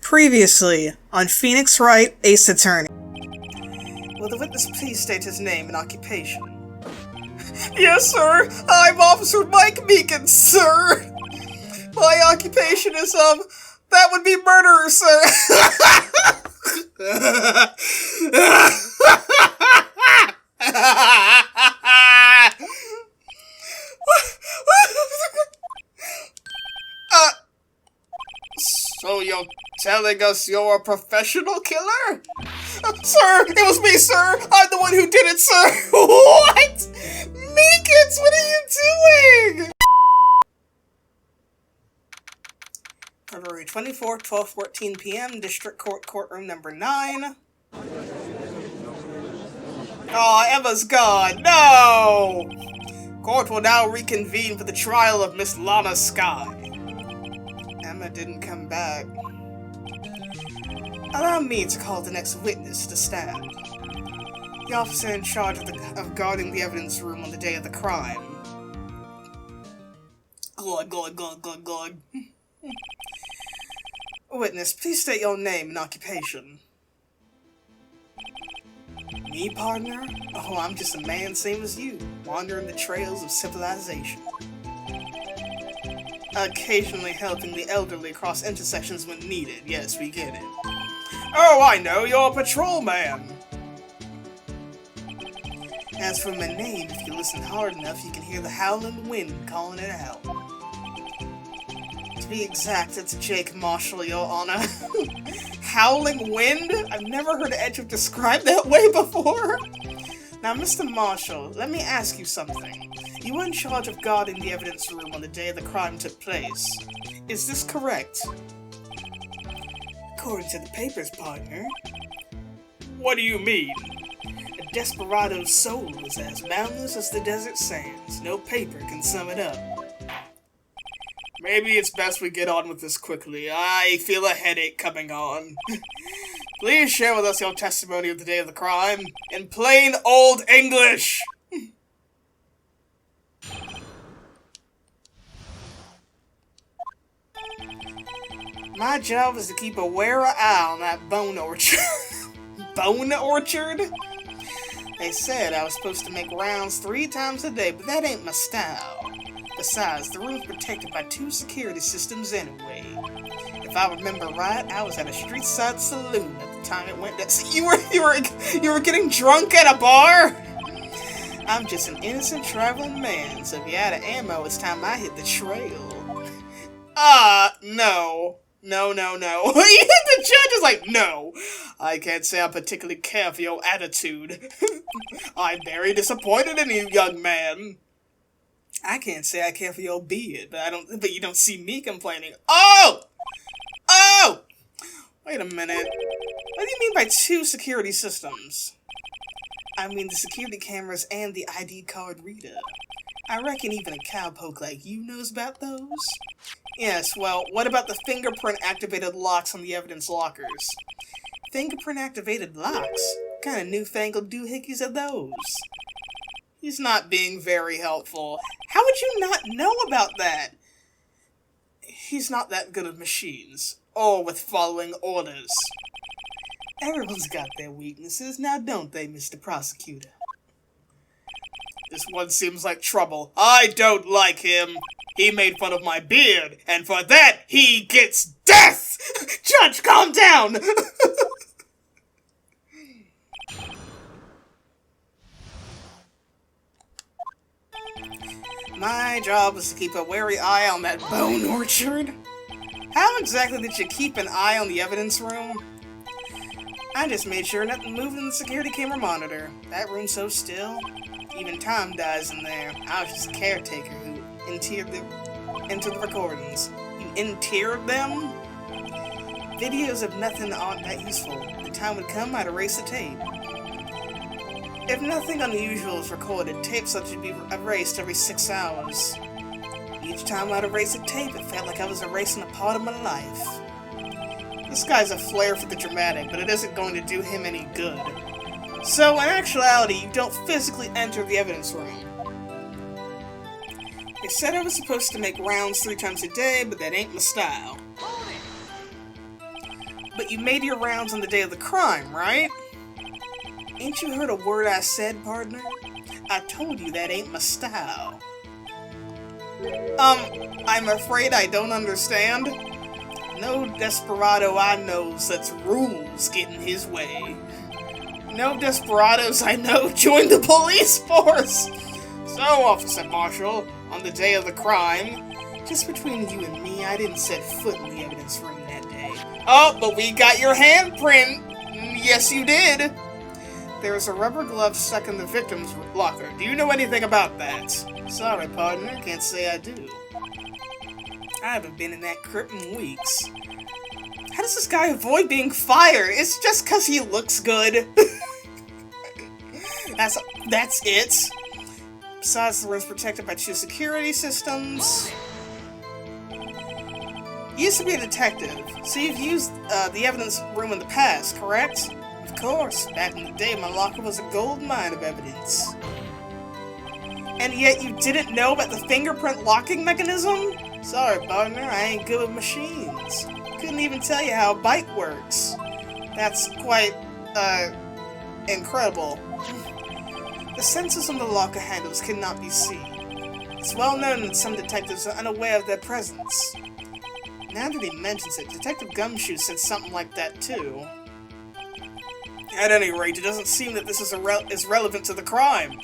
Previously, on Phoenix Wright, Ace Attorney. Will the witness please state his name and occupation? Yes, sir! I'm Officer Mike Meekins, sir! My occupation is, that would be murderer, sir! So you're telling us you're a professional killer? Sir, it was me, sir! I'm the one who did it, sir! What? Meekins, what are you doing? February 24th, 12:14 p.m., District Court, Courtroom number 9. Aw, Emma's gone. No! Court will now reconvene for the trial of Miss Lana Sky. Emma didn't come back. Allow me to call the next witness to the stand. The officer in charge of guarding the evidence room on the day of the crime. Glug, glug, glug, glug, glug. Witness, please state your name and occupation. Me, partner? Oh, I'm just a man same as you, wandering the trails of civilization. Occasionally helping the elderly cross intersections when needed. Yes, we get it. Oh, I know, you're a patrolman! As for my name, if you listen hard enough, you can hear the howling wind calling it out. To be exact, it's Jake Marshall, Your Honor. Howling wind? I've never heard Edgeworth described that way before. Now, Mr. Marshall, let me ask you something. You were in charge of guarding the evidence room on the day the crime took place. Is this correct? According to the papers, partner. What do you mean? A desperado's soul is as boundless as the desert sands. No paper can sum it up. Maybe it's best we get on with this quickly. I feel a headache coming on. Please share with us your testimony of the day of the crime, in plain old English! My job is to keep a wary eye on that bone orchard. Bone orchard? They said I was supposed to make rounds 3 times a day, but that ain't my style. Besides, the room's protected by 2 security systems anyway. If I remember right, I was at a street side saloon at the time it went down. So you were getting drunk at a bar? I'm just an innocent traveling man, so if you're out of ammo, it's time I hit the trail. No. No. The judge is like, no. I can't say I particularly care for your attitude. I'm very disappointed in you, young man. I can't say I care for your beard, but you don't see me complaining. Oh! Wait a minute. What do you mean by 2 security systems? I mean the security cameras and the ID card reader. I reckon even a cowpoke like you knows about those. Yes, well, what about the fingerprint-activated locks on the evidence lockers? Fingerprint-activated locks? What kind of newfangled doohickeys are those? He's not being very helpful. How would you not know about that? He's not that good at machines, or with following orders. Everyone's got their weaknesses, now don't they, Mr. Prosecutor? This one seems like trouble. I don't like him. He made fun of my beard, and for that, he gets death! Judge, calm down! My job is to keep a wary eye on that bone orchard. How exactly did you keep an eye on the evidence room? I just made sure nothing moved in the security camera monitor. That room's so still. Even time dies in there. I was just a caretaker who entered the recordings. You entered them? Videos of nothing aren't that useful. The time would come, I'd erase the tape. If nothing unusual is recorded, tapes ought to be erased every 6 hours. Each time I'd erase a tape, it felt like I was erasing a part of my life. This guy's a flair for the dramatic, but it isn't going to do him any good. So, in actuality, you don't physically enter the evidence room. They said I was supposed to make rounds 3 times a day, but that ain't my style. But you made your rounds on the day of the crime, right? Ain't you heard a word I said, partner? I told you that ain't my style. I'm afraid I don't understand. No desperado I knows lets rules get in his way. No desperados I know join the police force. So, Officer Marshall, on the day of the crime, just between you and me, I didn't set foot in the evidence room that day. Oh, but we got your handprint! Yes, you did! There's a rubber glove stuck in the victim's locker. Do you know anything about that? Sorry, partner, can't say I do. I haven't been in that crypt in weeks. How does this guy avoid being fired? It's just 'cause he looks good. That's it. Besides, the room's protected by 2 security systems. You used to be a detective, so you've used the evidence room in the past, correct? Of course, back in the day, my locker was a gold mine of evidence. And yet you didn't know about the fingerprint locking mechanism? Sorry, partner, I ain't good with machines. Couldn't even tell you how a bite works. That's quite, incredible. The sensors on the locker handles cannot be seen. It's well known that some detectives are unaware of their presence. Now that he mentions it, Detective Gumshoe said something like that too. At any rate, it doesn't seem that this is relevant to the crime.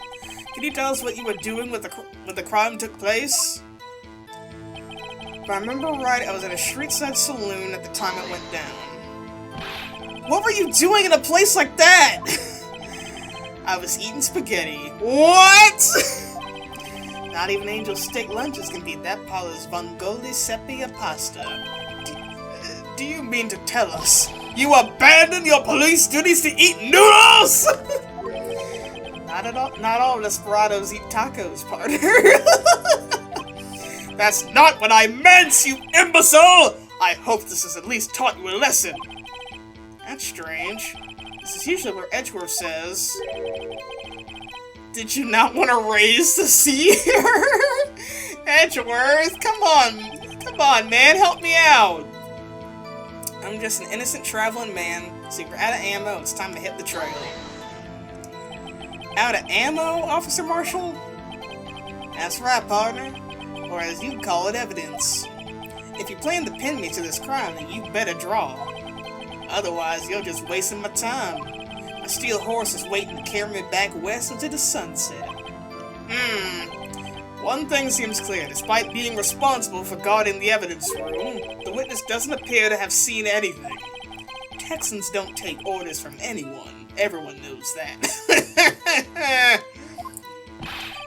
Can you tell us what you were doing when the crime took place? If I remember right, I was at a street-side saloon at the time it went down. What were you doing in a place like that? I was eating spaghetti. What? Not even Angel Steak lunches can beat that Paula's Vongoli Sepia pasta. Do you mean to tell us you abandoned your police duties to eat noodles? Not all desperados eat tacos, partner. That's not what I meant, you imbecile! I hope this has at least taught you a lesson. That's strange. This is usually where Edgeworth says... Did you not want to raise the sea here? Edgeworth, come on, man, help me out. I'm just an innocent traveling man, so if you're out of ammo, it's time to hit the trail. Out of ammo, Officer Marshall? That's right, partner. Or as you call it, evidence. If you plan to pin me to this crime, then you better draw. Otherwise, you're just wasting my time. My steel horse is waiting to carry me back west into the sunset. One thing seems clear. Despite being responsible for guarding the evidence room, the witness doesn't appear to have seen anything. Texans don't take orders from anyone. Everyone knows that.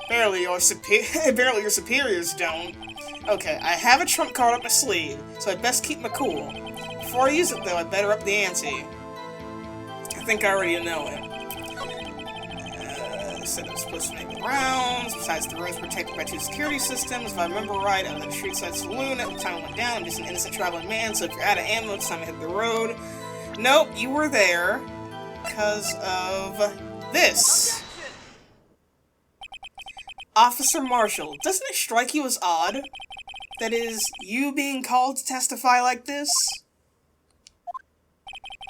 Barely your superiors don't. Okay, I have a trump card up my sleeve, so I'd best keep my cool. Before I use it, though, I'd better up the ante. I think I already know it. Said I was supposed to make the rounds. Besides, the room's protected by 2 security systems. If I remember right, I was at a street-side saloon at the time it went down. I'm just an innocent traveling man, so if you're out of ammo, it's time to hit the road. Nope, you were there because of this. Officer Marshall, doesn't it strike you as odd? That is, you being called to testify like this?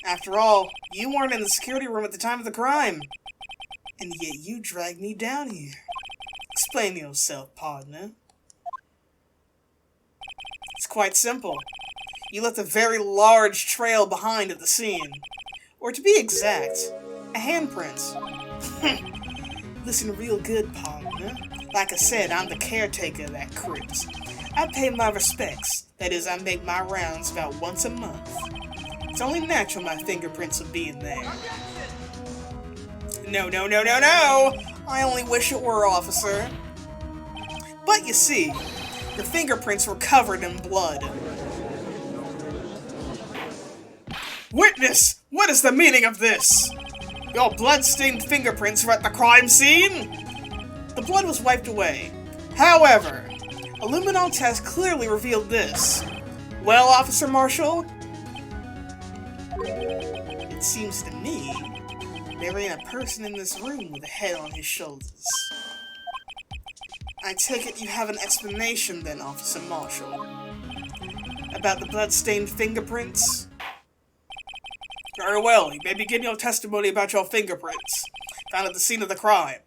After all, you weren't in the security room at the time of the crime. And yet you dragged me down here. Explain yourself, partner. It's quite simple. You left a very large trail behind at the scene. Or to be exact, a handprint. Listen real good, partner. Like I said, I'm the caretaker of that crypt. I pay my respects. That is, I make my rounds about once a month. It's only natural my fingerprints will be in there. No. I only wish it were, officer. But you see, your fingerprints were covered in blood. Witness! What is the meaning of this? Your blood-stained fingerprints were at the crime scene? The blood was wiped away. However, a luminol test clearly revealed this. Well, Officer Marshall? It seems to me there ain't a person in this room with a head on his shoulders. I take it you have an explanation then, Officer Marshall, about the blood-stained fingerprints? Very well, you may begin your testimony about your fingerprints found at the scene of the crime.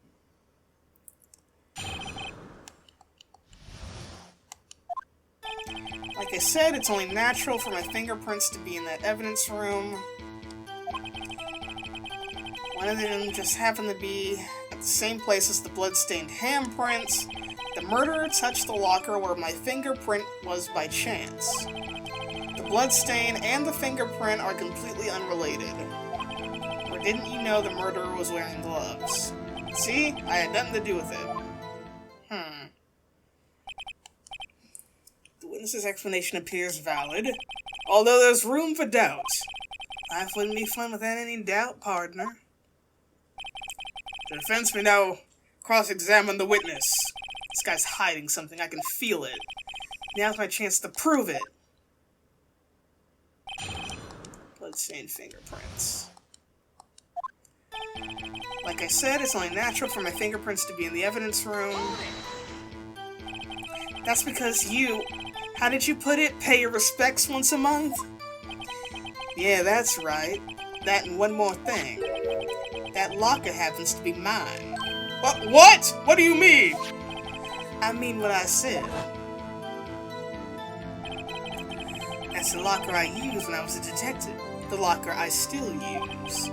Like I said, it's only natural for my fingerprints to be in that evidence room. One of them just happened to be at the same place as the blood-stained handprints. The murderer touched the locker where my fingerprint was by chance. The bloodstain and the fingerprint are completely unrelated. Or didn't you know the murderer was wearing gloves? See? I had nothing to do with it. The witness's explanation appears valid, although there's room for doubt. Life wouldn't be fun without any doubt, partner. The defense may now cross-examine the witness. This guy's hiding something, I can feel it. Now's my chance to prove it. Bloodstained fingerprints. Like I said, it's only natural for my fingerprints to be in the evidence room. That's because you, how did you put it, pay your respects once a month? Yeah, that's right. That and one more thing. That locker happens to be mine. What? What do you mean? I mean what I said. That's the locker I used when I was a detective. The locker I still use.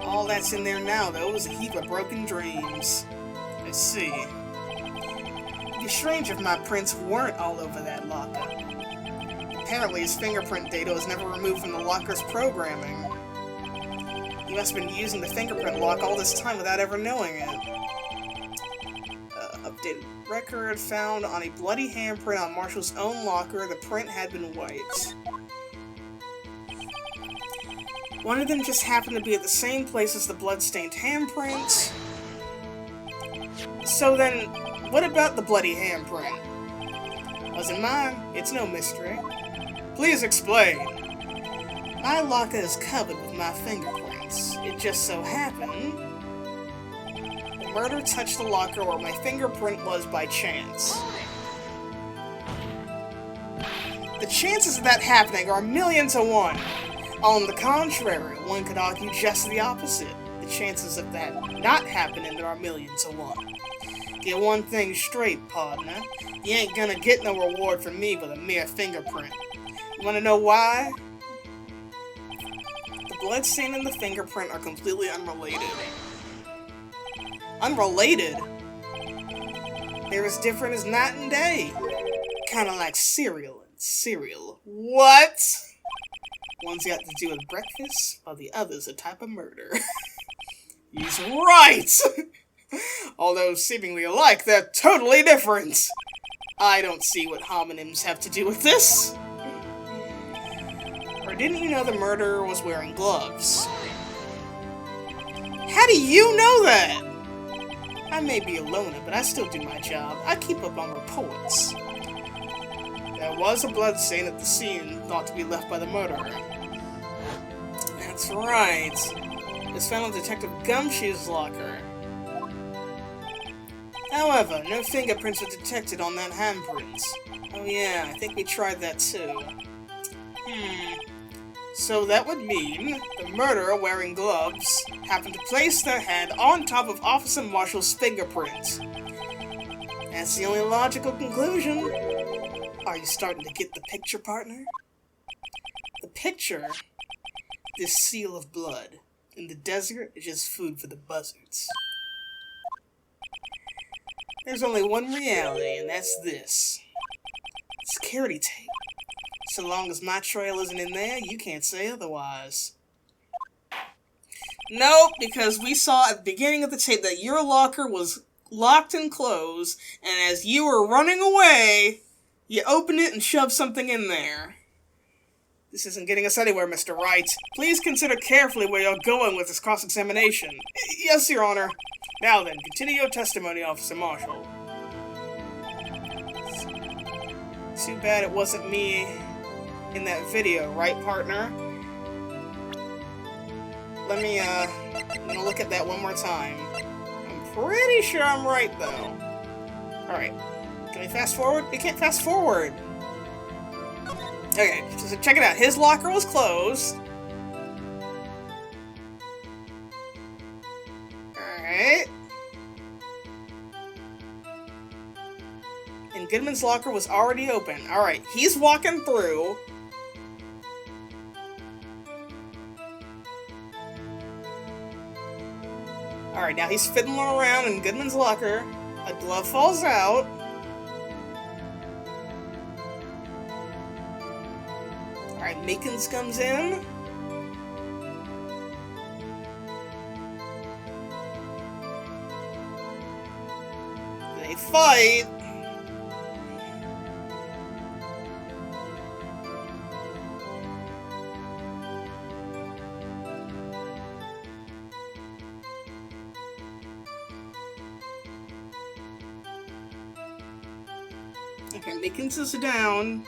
All that's in there now, though, is a heap of broken dreams. I see. It'd be strange if my prints weren't all over that locker. Apparently, his fingerprint data was never removed from the locker's programming. He must have been using the fingerprint lock all this time without ever knowing it. Updated record found on a bloody handprint on Marshall's own locker. The print had been wiped. One of them just happened to be at the same place as the blood-stained handprint. So then, what about the bloody handprint? Wasn't mine. It's no mystery. Please explain. My locker is covered with my fingerprints. It just so happened the murderer touched the locker where my fingerprint was by chance. The chances of that happening are 1,000,000 to 1. On the contrary, one could argue just the opposite. The chances of that not happening are 1,000,000 to 1. Get one thing straight, partner. You ain't gonna get no reward from me with a mere fingerprint. You wanna know why? The bloodstain and the fingerprint are completely unrelated. Unrelated? They're as different as night and day. Kinda like cereal and cereal. What? One's got to do with breakfast, while the other's a type of murder. He's right! Although seemingly alike, they're totally different. I don't see what homonyms have to do with this. Or didn't you know the murderer was wearing gloves? How do you know that? I may be a loner, but I still do my job. I keep up on reports. There was a bloodstain at the scene thought to be left by the murderer. That's right. It was found in Detective Gumshoe's locker. However, no fingerprints were detected on that handprint. Oh yeah, I think we tried that too. So that would mean the murderer wearing gloves happened to place their hand on top of Officer Marshall's fingerprint. That's the only logical conclusion. Are you starting to get the picture, partner? The picture? This seal of blood. In the desert, is just food for the buzzards. There's only one reality, and that's this. Security tape. So long as my trail isn't in there, you can't say otherwise. Nope, because we saw at the beginning of the tape that your locker was locked and closed, and as you were running away, you opened it and shoved something in there. This isn't getting us anywhere, Mr. Wright. Please consider carefully where you're going with this cross-examination. Yes, Your Honor. Now then, continue your testimony, Officer Marshall. Too bad it wasn't me in that video, right, partner? I'm gonna look at that one more time. I'm pretty sure I'm right, though. Alright. Can we fast forward? We can't fast forward. Okay, so check it out. His locker was closed. Goodman's locker was already open. Alright, he's walking through. Alright, now he's fiddling around in Goodman's locker. A glove falls out. Alright, Meekins comes in. They fight. Okay, Meekins is down.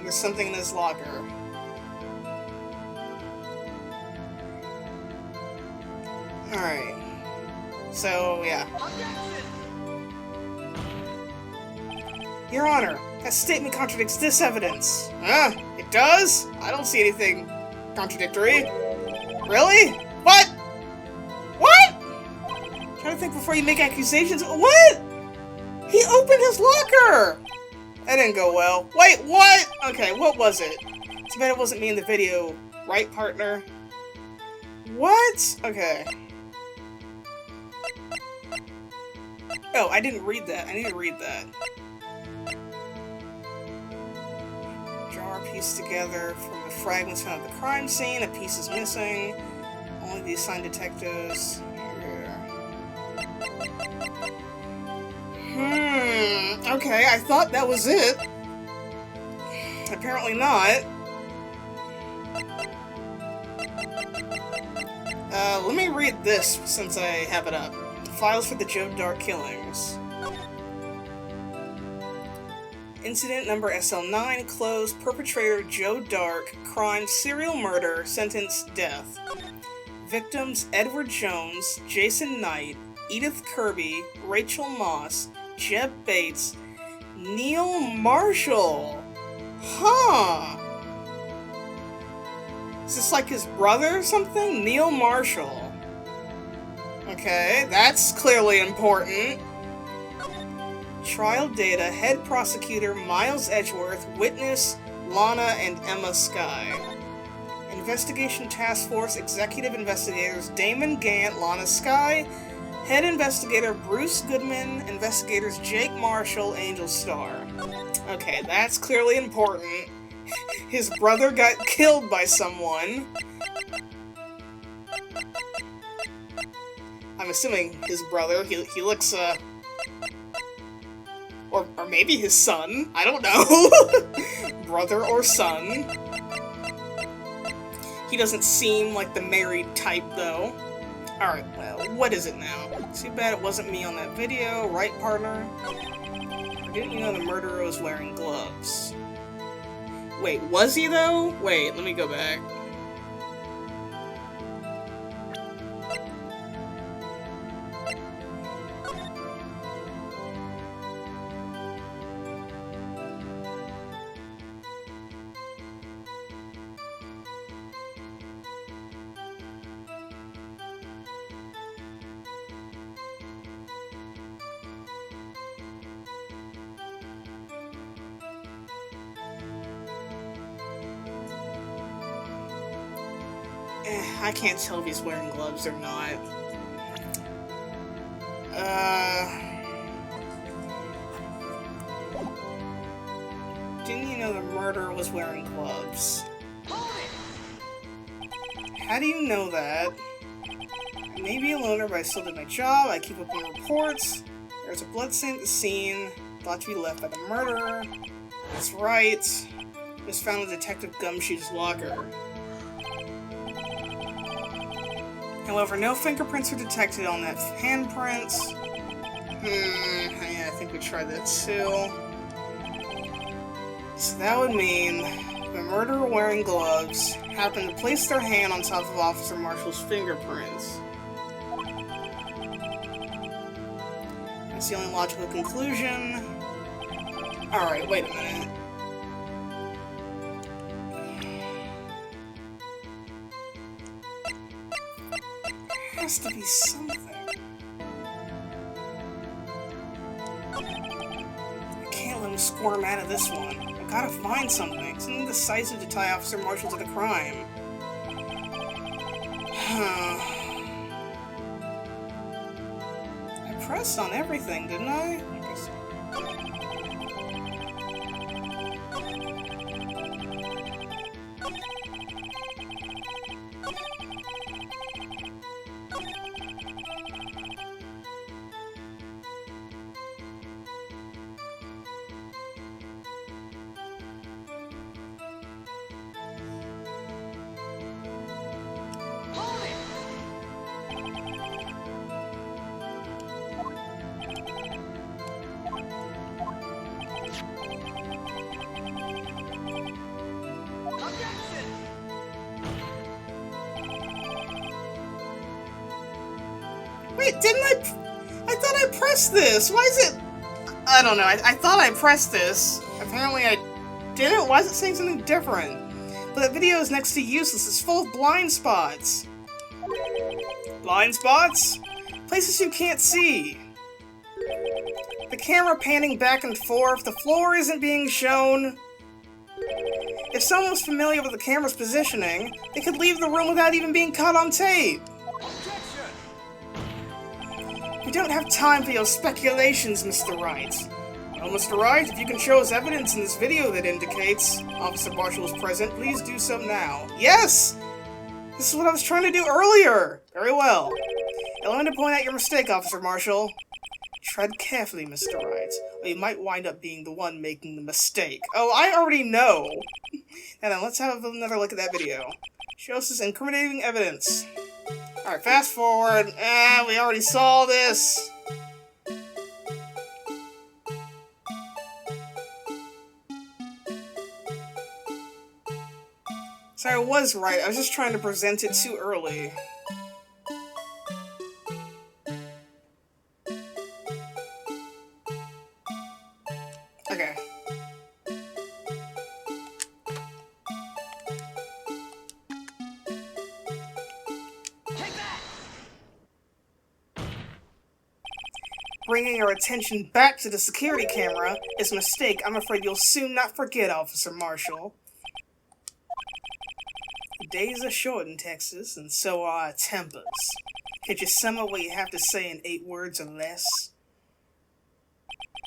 There's something in his locker. Alright. So, yeah. Your Honor, that statement contradicts this evidence. It does? I don't see anything contradictory. Really? What? What? Try to think before you make accusations. What? He opened his locker! That didn't go well. Wait, what? Okay, what was it? Too bad it wasn't me in the video. Right, partner? What? Okay. Oh, I didn't read that. I need to read that. Jar pieced together from the fragments found at the crime scene. A piece is missing. Only the assigned detectives. Okay, I thought that was it. Apparently not. Let me read this since I have it up. Files for the Joe Dark killings. Incident number SL9 closed. Perpetrator Joe Dark. Crime serial murder. Sentence death. Victims Edward Jones, Jason Knight, Edith Kirby, Rachel Moss, Jeb Bates, Neil Marshall. Huh. Is this like his brother or something? Neil Marshall. Okay, that's clearly important. Trial data, head prosecutor Miles Edgeworth, witness Lana and Emma Skye. Investigation Task Force executive investigators Damon Gant, Lana Skye, head investigator Bruce Goodman, investigators Jake Marshall, Angel Star. Okay, that's clearly important. His brother got killed by someone. I'm assuming his brother. He looks, or maybe his son. I don't know. Brother or son. He doesn't seem like the married type, though. Alright, well, what is it now? Too bad it wasn't me on that video, right, partner? Or didn't you know the murderer was wearing gloves? Wait, was he, though? Wait, let me go back. I can't tell if he's wearing gloves or not. Didn't you know the murderer was wearing gloves? How do you know that? I may be a loner, but I still did my job. I keep up on reports. There's a blood stain at the scene. Thought to be left by the murderer. That's right. Just found in Detective Gumshoe's locker. However, no fingerprints were detected on that handprints. Yeah, I think we tried that too. So that would mean the murderer wearing gloves happened to place their hand on top of Officer Marshall's fingerprints. That's the only logical conclusion. Alright, wait a minute. has to be something. I can't let him squirm out of this one. I gotta find something decisive to tie Officer Marshall to the crime. I pressed on everything, didn't I? Wait, didn't I thought I pressed this. Why is it... I don't know. I thought I pressed this. Apparently I didn't. Why is it saying something different? But that video is next to useless. It's full of blind spots. Blind spots? Places you can't see. The camera panning back and forth. The floor isn't being shown. If someone was familiar with the camera's positioning, they could leave the room without even being caught on tape. We don't have time for your speculations, Mr. Wright. Well, Mr. Wright, if you can show us evidence in this video that indicates Officer Marshall is present, please do so now. Yes! This is what I was trying to do earlier! Very well. Allow me to point out your mistake, Officer Marshall. Tread carefully, Mr. Wright, or you might wind up being the one making the mistake. Oh, I already know! Now then, let's have another look at that video. Show us this incriminating evidence. Alright, fast forward. We already saw this. So I was right. I was just trying to present it too early. Okay. Bringing our attention back to the security camera is a mistake I'm afraid you'll soon not forget, Officer Marshall. The days are short in Texas, and so are our tempers. Could you sum up what you have to say in 8 words or less?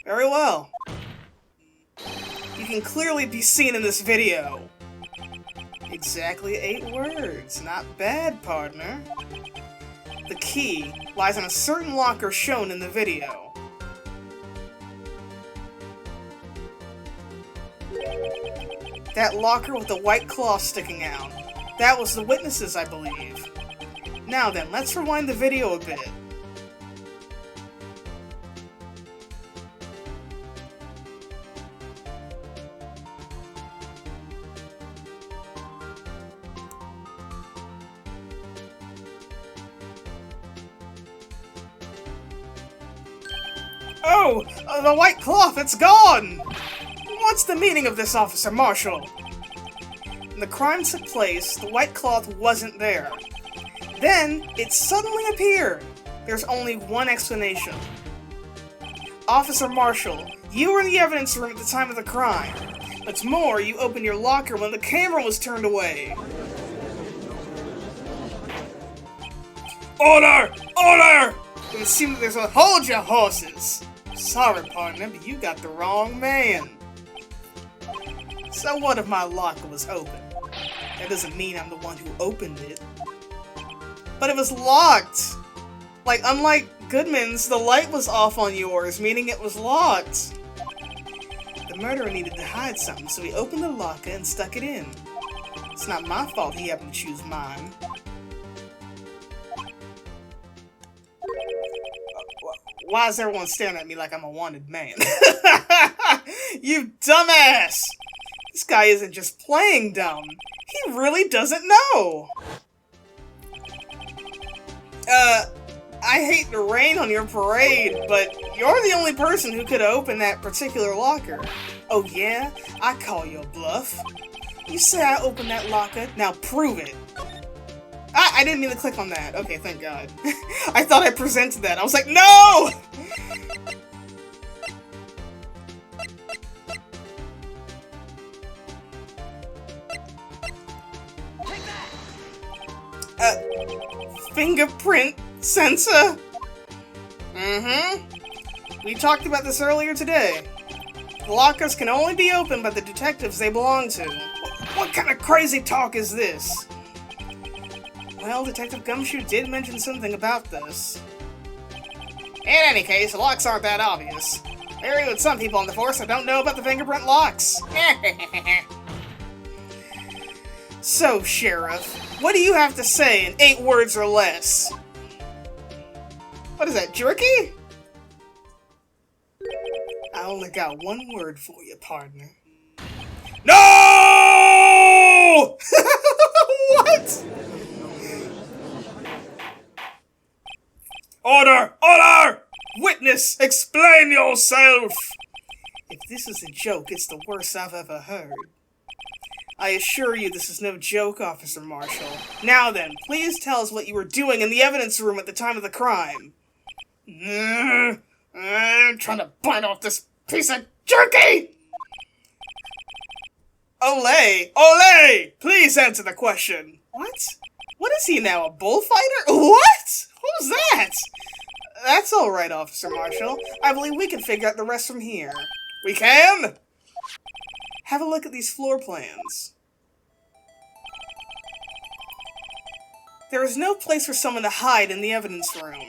Very well. You can clearly be seen in this video. Exactly 8 words. Not bad, partner. The key lies in a certain locker shown in the video. That locker with the white cloth sticking out. That was the witnesses, I believe. Now then, let's rewind the video a bit. Oh! The white cloth, it's gone! What's the meaning of this, Officer Marshall? When the crime took place, the white cloth wasn't there. Then, it suddenly appeared. There's only one explanation. Officer Marshall, you were in the evidence room at the time of the crime. What's more, you opened your locker when the camera was turned away. Order! Order! It would seem that there's a... Hold your horses! Sorry, partner, but you got the wrong man. So what if my locker was open? That doesn't mean I'm the one who opened it. But it was locked! Like, unlike Goodman's, the light was off on yours, meaning it was locked. The murderer needed to hide something, so he opened the locker and stuck it in. It's not my fault he happened to choose mine. Why is everyone staring at me like I'm a wanted man? You dumbass! This guy isn't just playing dumb. He really doesn't know! I hate to rain on your parade, but you're the only person who could open that particular locker. Oh yeah? I call your bluff. You say I opened that locker, now prove it. I didn't mean to click on that. Okay, thank God. I thought I presented that. I was like, no! Fingerprint sensor? We talked about this earlier today. The lockers can only be opened by the detectives they belong to. What kind of crazy talk is this? Well, Detective Gumshoe did mention something about this. In any case, the locks aren't that obvious. There are even some people on the force that don't know about the fingerprint locks. So, Sheriff, what do you have to say in 8 words or less? What is that, jerky? I only got 1 word for you, partner. No! What? Order! Order! Witness, explain yourself! If this is a joke, it's the worst I've ever heard. I assure you this is no joke, Officer Marshall. Now then, please tell us what you were doing in the evidence room at the time of the crime. I'm trying to bite off this piece of jerky! Olay! Olay! Please answer the question. What? What is he now, a bullfighter? What? Who's that? That's alright, Officer Marshall. I believe we can figure out the rest from here. We can? Have a look at these floor plans. There is no place for someone to hide in the evidence room.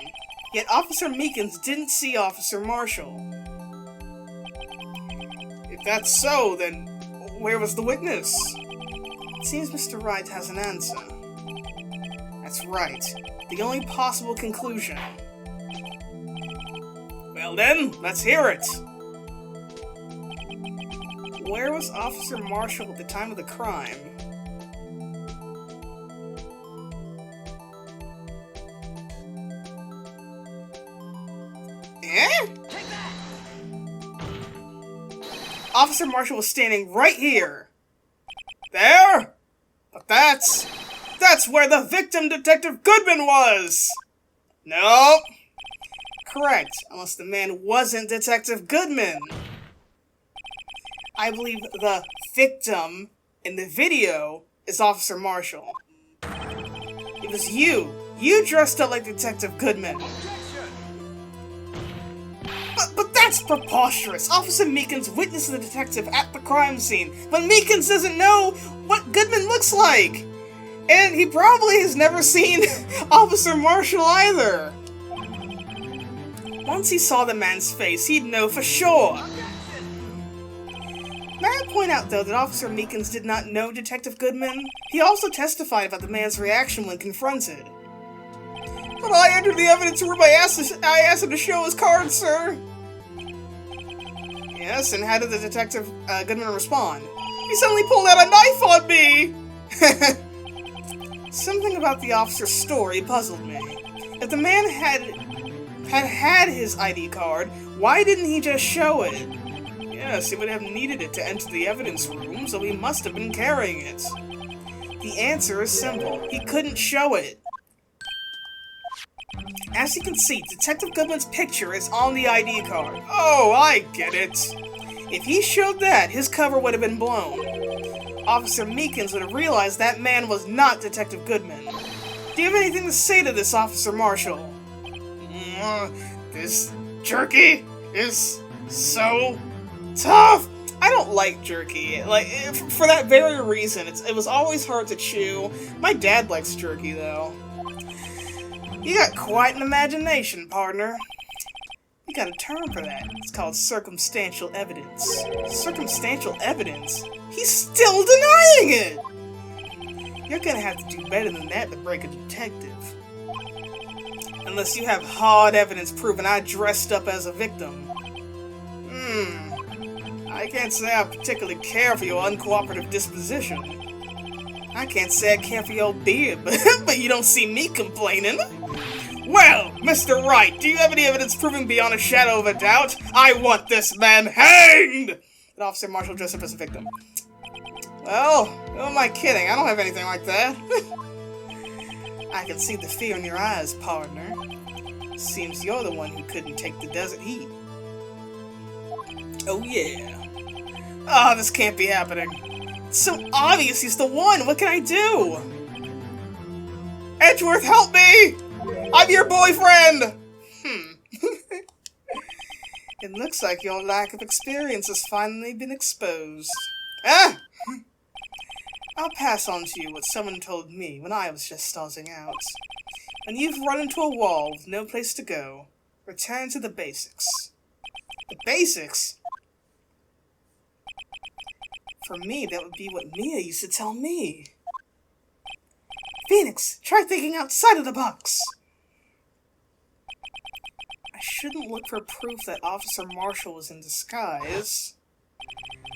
Yet Officer Meekins didn't see Officer Marshall. If that's so, then where was the witness? It seems Mr. Wright has an answer. That's right. The only possible conclusion. Well then, let's hear it. Where was Officer Marshall at the time of the crime? Officer Marshall was standing right here. There? But that's where the victim, Detective Goodman, was! Nope. Correct, unless the man wasn't Detective Goodman. I believe the victim in the video is Officer Marshall. It was you. You dressed up like Detective Goodman. But that's preposterous. Officer Meekins witnessed the detective at the crime scene, but Meekins doesn't know what Goodman looks like. And he probably has never seen Officer Marshall either. Once he saw the man's face, he'd know for sure. May I point out, though, that Officer Meekins did not know Detective Goodman? He also testified about the man's reaction when confronted. But I entered the evidence room, I asked him to show his card, sir. Yes, and how did the Detective Goodman respond? He suddenly pulled out a knife on me! Something about the officer's story puzzled me. If the man had his ID card, why didn't he just show it? Yes, he would have needed it to enter the evidence room, so he must have been carrying it. The answer is simple. He couldn't show it. As you can see, Detective Goodman's picture is on the ID card. Oh, I get it. If he showed that, his cover would have been blown. Officer Meekins would have realized that man was not Detective Goodman. Do you have anything to say to this, Officer Marshall? This jerky is so tough! I don't like jerky. For that very reason. It was always hard to chew. My dad likes jerky, though. You got quite an imagination, partner. You got a term for that. It's called circumstantial evidence. Circumstantial evidence? He's still denying it! You're gonna have to do better than that to break a detective. Unless you have hard evidence proving I dressed up as a victim. I can't say I particularly care for your uncooperative disposition. I can't say I care for your beard, but you don't see me complaining. Well, Mr. Wright, do you have any evidence proving beyond a shadow of a doubt? I want this man hanged! An Officer Marshall dressed up as a victim. Well, who am I kidding? I don't have anything like that. I can see the fear in your eyes, partner. Seems you're the one who couldn't take the desert heat. Oh yeah. Ah, this can't be happening. It's so obvious he's the one. What can I do? Edgeworth, help me! I'm your boyfriend! It looks like your lack of experience has finally been exposed. Ah! I'll pass on to you what someone told me when I was just starting out. When you've run into a wall with no place to go, return to the basics. The basics? For me, that would be what Mia used to tell me. Phoenix, try thinking outside of the box! I shouldn't look for proof that Officer Marshall was in disguise,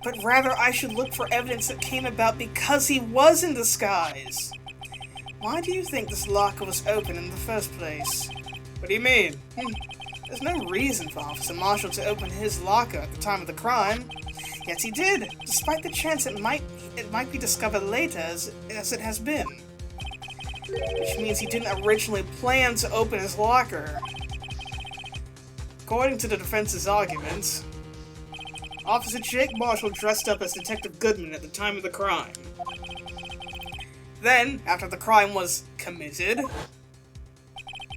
but rather I should look for evidence that came about because he was in disguise. Why do you think this locker was open in the first place? What do you mean? There's no reason for Officer Marshall to open his locker at the time of the crime. Yet he did, despite the chance it might be discovered later as it has been. Which means he didn't originally plan to open his locker. According to the defense's argument, Officer Jake Marshall dressed up as Detective Goodman at the time of the crime. Then, after the crime was committed,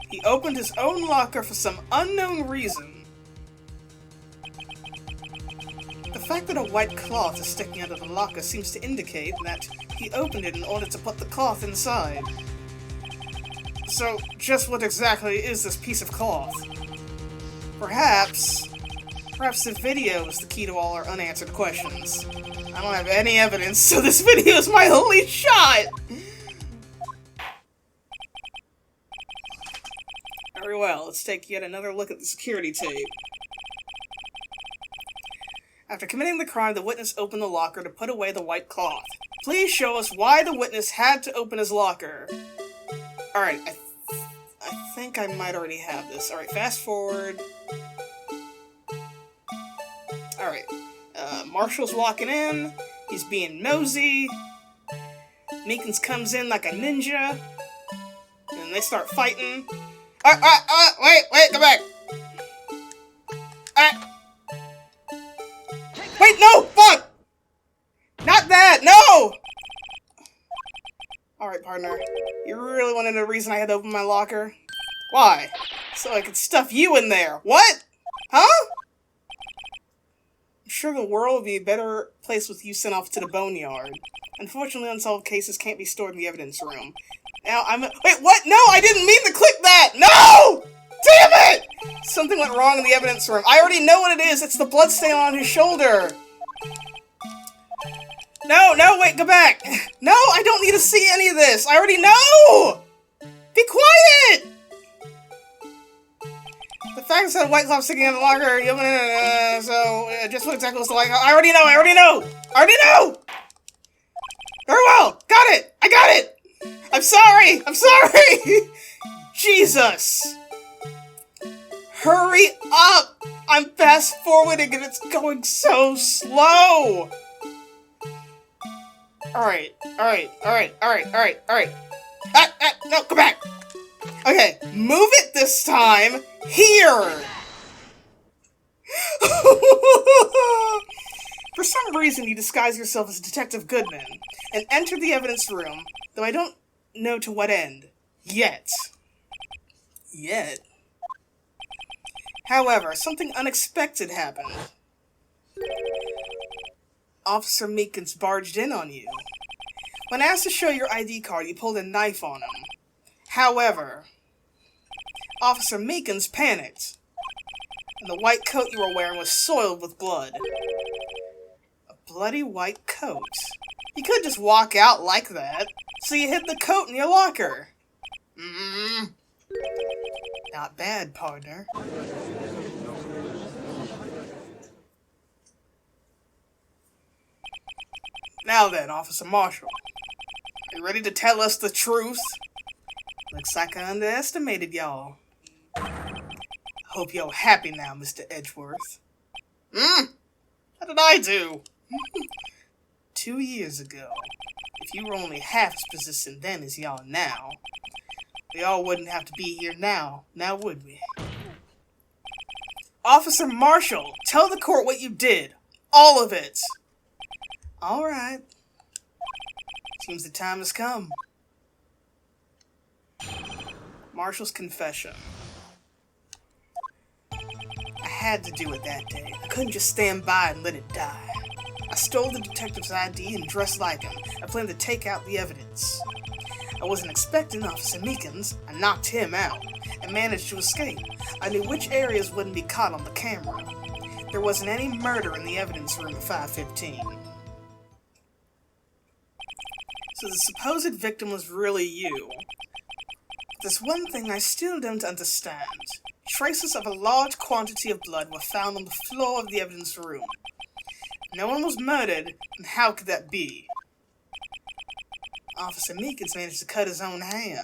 he opened his own locker for some unknown reason. The fact that a white cloth is sticking out of the locker seems to indicate that he opened it in order to put the cloth inside. So, just what exactly is this piece of cloth? Perhaps the video is the key to all our unanswered questions. I don't have any evidence, so this video is my only shot! Very well, let's take yet another look at the security tape. After committing the crime, the witness opened the locker to put away the white cloth. Please show us why the witness had to open his locker. Alright, I think I might already have this. Alright, fast forward. Alright, Marshall's walking in. He's being nosy. Meekins comes in like a ninja. And they start fighting. Wait, come back. Wait, no, fuck! Not that, no! Alright, partner. You really want to know the reason I had to open my locker? Why? So I could stuff you in there. What? Huh? I'm sure the world would be a better place with you sent off to the boneyard. Unfortunately, unsolved cases can't be stored in the evidence room. Now, wait, what? No, I didn't mean to click that! No! Damn it! Something went wrong in the evidence room. I already know what it is. It's the blood stain on his shoulder. No, wait, go back. No, I don't need to see any of this. I already know! Be quiet! The fact that a white cloth sticking in the locker, just what exactly was the white cloth? I already know! Very well! Got it! I got it! I'm sorry! Jesus! Hurry up! I'm fast forwarding and it's going so slow! Alright. No, come back! Okay, move it this time! Here! For some reason, you disguise yourself as Detective Goodman and enter the evidence room, though I don't know to what end. Yet. However, something unexpected happened. Officer Meekins barged in on you. When asked to show your ID card, you pulled a knife on him. However, Officer Meekins panicked, and the white coat you were wearing was soiled with blood. A bloody white coat. You could just walk out like that, so you hid the coat in your locker. Not bad, partner. Now then, Officer Marshall. Are you ready to tell us the truth? Looks like I underestimated y'all. Hope you're happy now, Mr. Edgeworth. How did I do? 2 years ago, if you were only half as persistent then as y'all now, we all wouldn't have to be here now would we? Officer Marshall, tell the court what you did. All of it. All right. Seems the time has come. Marshall's confession. I had to do it that day. I couldn't just stand by and let it die. I stole the detective's ID and dressed like him. I planned to take out the evidence. I wasn't expecting Officer Meekins. I knocked him out and managed to escape. I knew which areas wouldn't be caught on the camera. There wasn't any murder in the evidence room at 5:15. So the supposed victim was really you. There's one thing I still don't understand. Traces of a large quantity of blood were found on the floor of the evidence room. No one was murdered, and how could that be? Officer Meekins managed to cut his own hand.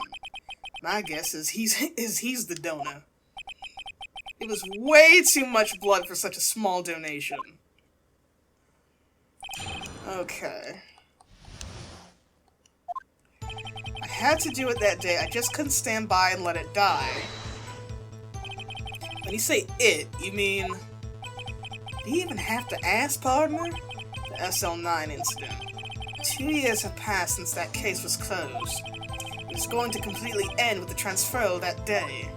My guess is he's the donor. It was way too much blood for such a small donation. Okay. I had to do it that day. I just couldn't stand by and let it die. When you say it, you mean... Do you even have to ask, partner? The SL9 incident. 2 years have passed since that case was closed. It was going to completely end with the transfer that day.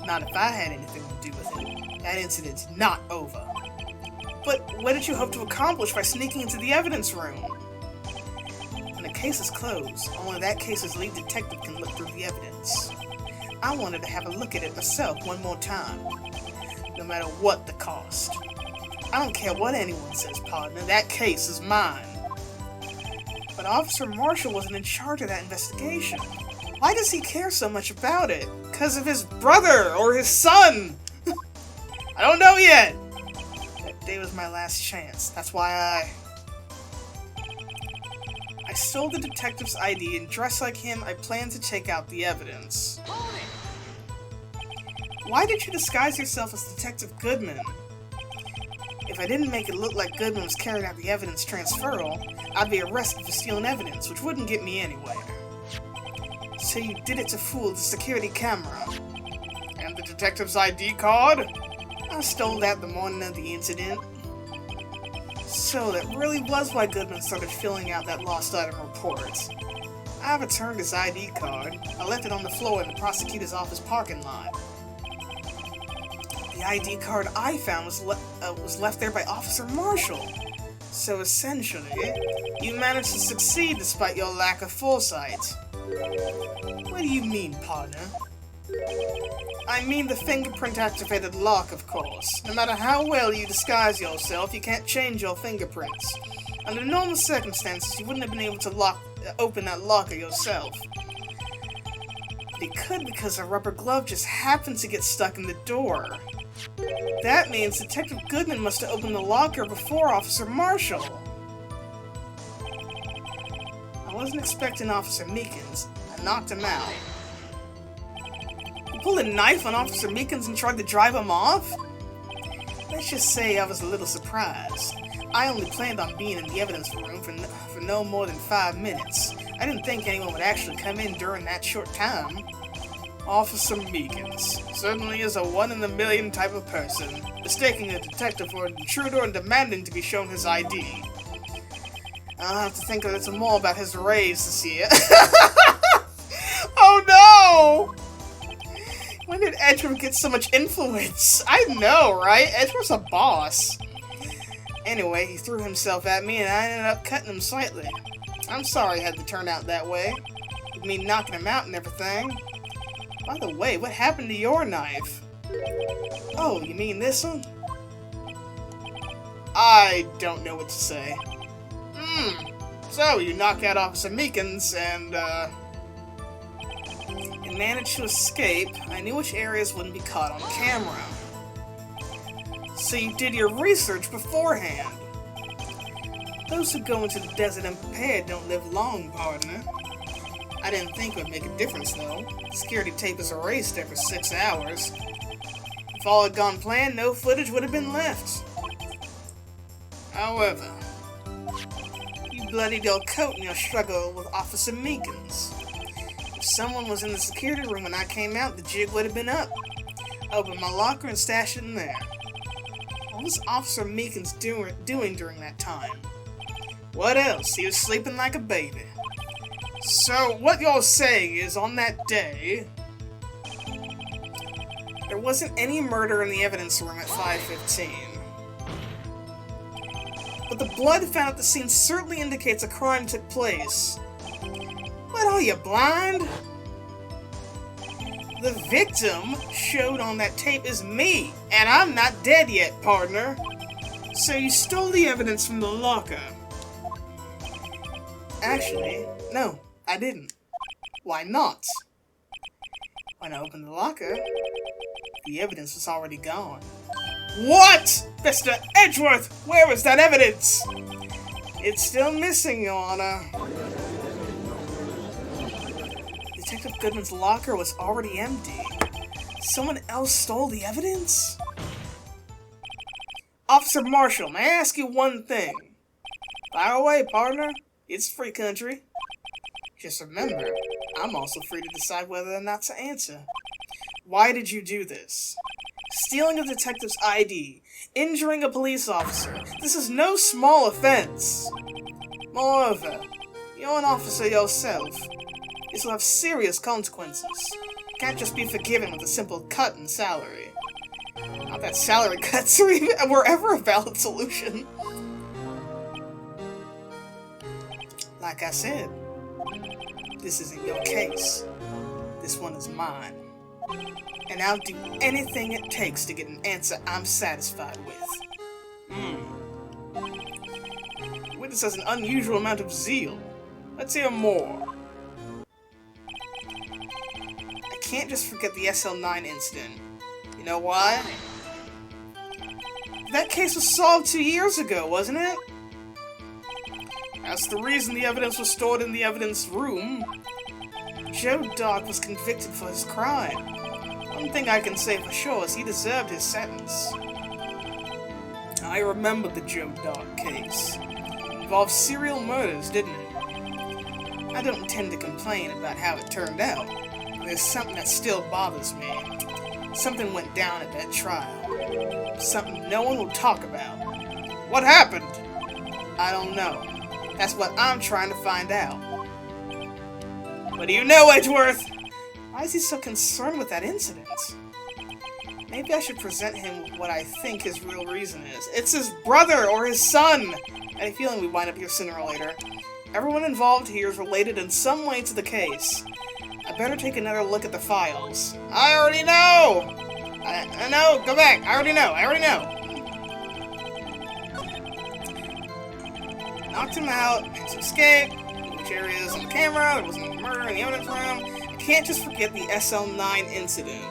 Not if I had anything to do with it. That incident's not over. But what did you hope to accomplish by sneaking into the evidence room? When the case is closed, only that case's lead detective can look through the evidence. I wanted to have a look at it myself one more time, no matter what the cost. I don't care what anyone says, partner, that case is mine. But Officer Marshall wasn't in charge of that investigation. Why does he care so much about it? Because of his brother or his son? I don't know yet. That day was my last chance. That's why I stole the detective's ID and dressed like him. I planned to take out the evidence. Why did you disguise yourself as Detective Goodman? If I didn't make it look like Goodman was carrying out the evidence transferal, I'd be arrested for stealing evidence, which wouldn't get me anywhere. So you did it to fool the security camera. And the detective's ID card? I stole that the morning of the incident. So that really was why Goodman started filling out that lost item report. I returned his ID card. I left it on the floor in the prosecutor's office parking lot. The ID card I found was left there by Officer Marshall. So essentially, you managed to succeed despite your lack of foresight. What do you mean, partner? I mean the fingerprint-activated lock, of course. No matter how well you disguise yourself, you can't change your fingerprints. Under normal circumstances, you wouldn't have been able to open that locker yourself. But he could because a rubber glove just happened to get stuck in the door. That means Detective Goodman must have opened the locker before Officer Marshall. I wasn't expecting Officer Meekins. I knocked him out. You pulled a knife on Officer Meekins and tried to drive him off? Let's just say I was a little surprised. I only planned on being in the evidence room for no more than 5 minutes. I didn't think anyone would actually come in during that short time. Officer Meekins certainly is a one-in-a-million type of person, mistaking a detective for an intruder and demanding to be shown his ID. I'll have to think a little more about his raise this year. Oh no! When did Edgeworth get so much influence? I know, right? Edgeworth's a boss. Anyway, he threw himself at me and I ended up cutting him slightly. I'm sorry it had to turn out that way. With me knocking him out and everything. By the way, what happened to your knife? Oh, you mean this one? I don't know what to say. So you knock out Officer Meekins and managed to escape. I knew which areas wouldn't be caught on camera. So you did your research beforehand. Those who go into the desert unprepared don't live long, partner. I didn't think it would make a difference, though. The security tape is erased every 6 hours. If all had gone planned, no footage would have been left. However, you bloodied your coat in your struggle with Officer Meekins. It If someone was in the security room when I came out, the jig would have been up. I opened my locker and stashed it in there. What was Officer Meekins doing during that time? What else? He was sleeping like a baby. So, what you're saying is, on that day, there wasn't any murder in the evidence room at 5:15. But the blood found at the scene certainly indicates a crime took place. What are you, blind? The victim showed on that tape is me, and I'm not dead yet, partner. So you stole the evidence from the locker. Actually, no, I didn't. Why not? When I opened the locker, the evidence was already gone. What? Mr. Edgeworth, where is that evidence? It's still missing, Your Honor. Detective Goodman's locker was already empty. Someone else stole the evidence? Officer Marshall, may I ask you one thing? Fire away, partner. It's free country. Just remember, I'm also free to decide whether or not to answer. Why did you do this? Stealing a detective's ID, injuring a police officer. This is no small offense. Moreover, you're an officer yourself. This will have serious consequences. You can't just be forgiven with a simple cut in salary. Not that salary cuts were ever a valid solution. Like I said, this isn't your case. This one is mine. And I'll do anything it takes to get an answer I'm satisfied with. Witness has an unusual amount of zeal. Let's hear more. I can't just forget the SL9 incident. You know why? That case was solved 2 years ago, wasn't it? That's the reason the evidence was stored in the evidence room. Joe Dog was convicted for his crime. One thing I can say for sure is he deserved his sentence. I remember the Joe Dog case. It involved serial murders, didn't it? I don't intend to complain about how it turned out. There's something that still bothers me. Something went down at that trial. Something no one will talk about. What happened? I don't know. That's what I'm trying to find out. What do you know, Edgeworth? Why is he so concerned with that incident? Maybe I should present him with what I think his real reason is. It's his brother or his son! I have a feeling we wind up here sooner or later. Everyone involved here is related in some way to the case. I better take another look at the files. I already know! I know, go back! I already know! Knocked him out, managed to escape, which areas on the camera, there wasn't a murder in the evidence room. I can't just forget the SL9 incident.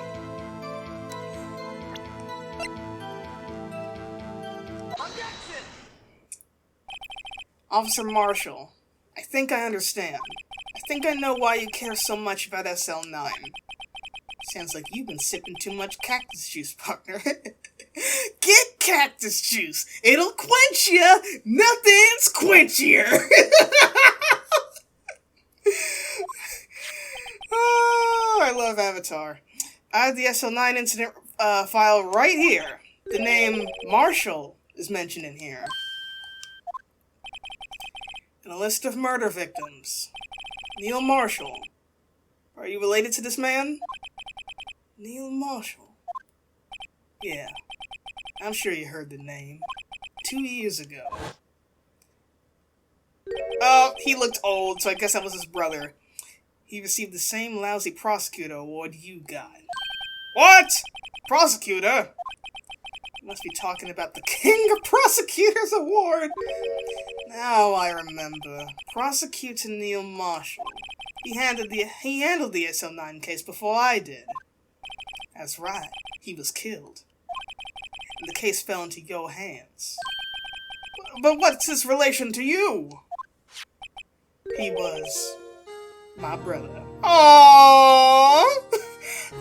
Objection! Officer Marshall, I think I understand. I think I know why you care so much about SL9. Sounds like you've been sipping too much cactus juice, partner. Get cactus juice! It'll quench ya! Nothing's quenchier! Oh, I love Avatar. I have the SL9 incident file right here. The name Marshall is mentioned in here. And a list of murder victims. Neil Marshall. Are you related to this man? Neil Marshall. Yeah. I'm sure you heard the name. 2 years ago. Oh, he looked old, so I guess that was his brother. He received the same lousy prosecutor award you got. What? Prosecutor? You must be talking about the King of Prosecutors Award. Now I remember. Prosecutor Neil Marshall. He handled the SL9 case before I did. That's right. He was killed. And the case fell into your hands. But what's his relation to you? He was my brother. Aww!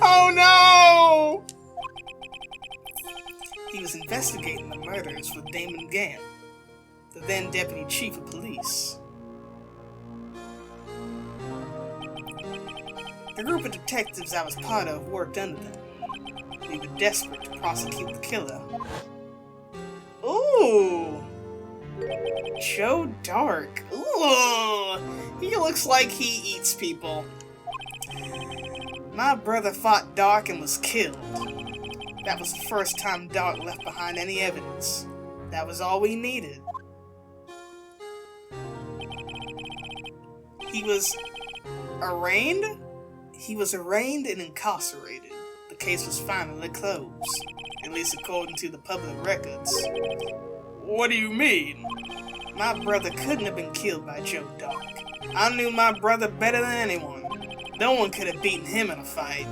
Oh no! He was investigating the murders with Damon Gant, the then deputy chief of police. The group of detectives I was part of worked under them. We were desperate to prosecute the killer. Ooh! Joe Dark. Ooh! He looks like he eats people. My brother fought Dark and was killed. That was the first time Dark left behind any evidence. That was all we needed. He was arraigned? He was arraigned and incarcerated. The case was finally closed, at least according to the public records. What do you mean? My brother couldn't have been killed by Joe Dark. I knew my brother better than anyone. No one could have beaten him in a fight.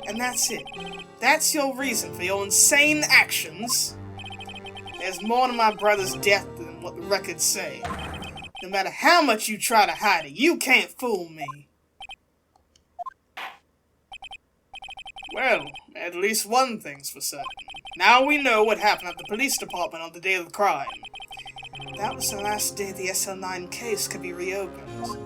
And that's it. That's your reason for your insane actions. There's more to my brother's death than what the records say. No matter how much you try to hide it, you can't fool me. Well, at least one thing's for certain. Now we know what happened at the police department on the day of the crime. That was the last day the SL9 case could be reopened.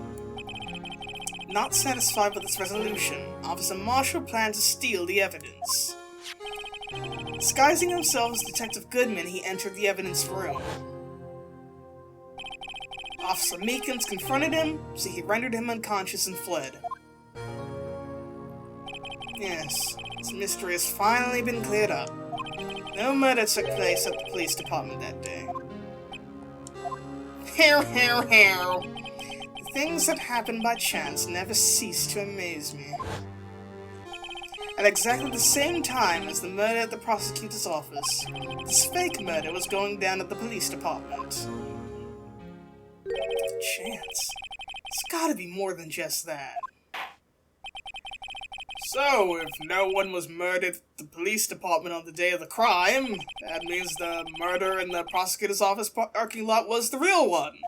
Not satisfied with its resolution, Officer Marshall planned to steal the evidence. Disguising himself as Detective Goodman, he entered the evidence room. Officer Meekins confronted him, so he rendered him unconscious and fled. Yes, this mystery has finally been cleared up. No murder took place at the police department that day. Hair. The things that happen by chance never cease to amaze me. At exactly the same time as the murder at the prosecutor's office, this fake murder was going down at the police department. Chance? It's gotta be more than just that. So, if no one was murdered at the police department on the day of the crime, that means the murder in the prosecutor's office parking lot was the real one.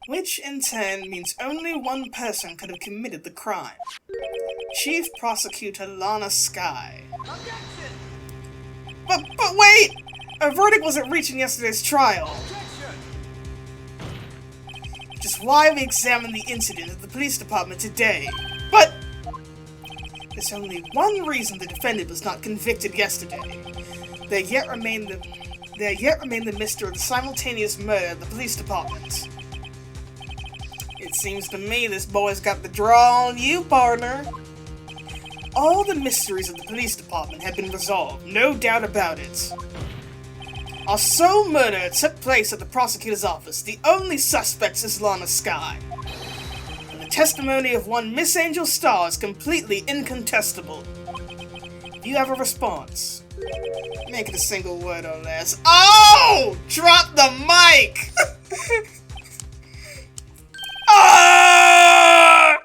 Which, in turn, means only one person could have committed the crime. Chief Prosecutor Lana Skye. Objection! But wait! A verdict wasn't reached in yesterday's trial. Objection! Which is why we examined the incident at the police department today. But there's only one reason the defendant was not convicted yesterday. There yet remained the mystery of the simultaneous murder at the police department. It seems to me this boy's got the draw on you, partner. All the mysteries of the police department have been resolved, no doubt about it. Our sole murder took place at the prosecutor's office. The only suspect is Lana Skye. And the testimony of one Miss Angel Starr is completely incontestable. Do you have a response? Make it a single word or less. Oh! Drop the mic! Ah!